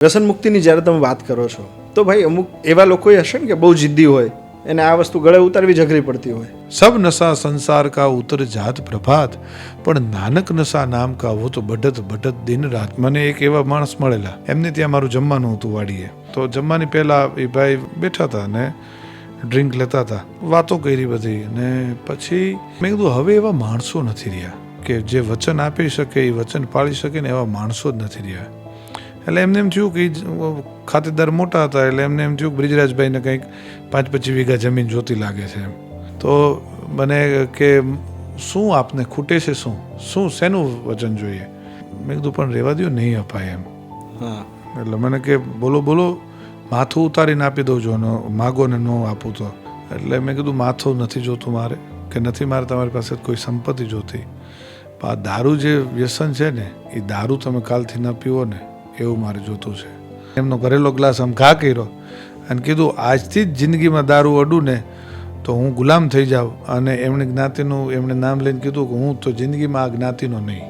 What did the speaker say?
વ્યસન મુક્તિની જ્યારે તમે વાત કરો છો તો ભાઈ અમુક એવા લોકો હશે ને કે બહુ જિદ્દી હોય એને આ વસ્તુ ગળે ઉતારવી જઘરી પડતી હોય. सब नशा संसार का उतर जात प्रभात પણ નાનક નશા નામ કા વો તો બઢત બઢત દિન રાત. મને એક એવા માણસ મળેલા, એમને ત્યાં મારું જમવાનું હતું વાડીએ. તો જમવાની પહેલા એ ભાઈ બેઠા હતા ને ડ્રિંક લેતા હતા, વાતો કરી બધી. ને પછી મેં કીધું હવે એવા માણસો નથી રહ્યા કે જે વચન આપી શકે, એ વચન પાળી શકે ને એવા માણસો જ નથી રહ્યા. એટલે એમને એમ થયું કે ખાતેદાર મોટા હતા, એટલે એમને એમ થયું કે બ્રિજરાજભાઈને કંઈક 5-25 વીઘા જમીન જોતી લાગે છે એમ. તો મને કે શું આપને ખૂટે છે, શું શેનું વચન જોઈએ? મેં કીધું પણ રહેવા દો, નહીં અપાય એમ. હા, એટલે મને કે બોલો માથું ઉતારીને આપી દઉં જો, માગો ને ન આપું તો. એટલે મેં કીધું માથું નથી જોતું મારે, કે નથી મારે તમારી પાસે કોઈ સંપત્તિ જોતી. પણ આ દારૂ જે વ્યસન છે ને, એ દારૂ તમે કાલથી ન પીવો ને એવું મારે જોતું છે. એમનો કરેલો ગ્લાસ આમ ઘા કર્યો અને કીધું આજથી જ જિંદગીમાં દારૂ અડું ને તો હું ગુલામ થઈ જાઉં. અને એમણે જ્ઞાતિનું એમણે નામ લઈને કીધું કે હું તો જિંદગીમાં આ જ્ઞાતિનો નહીં.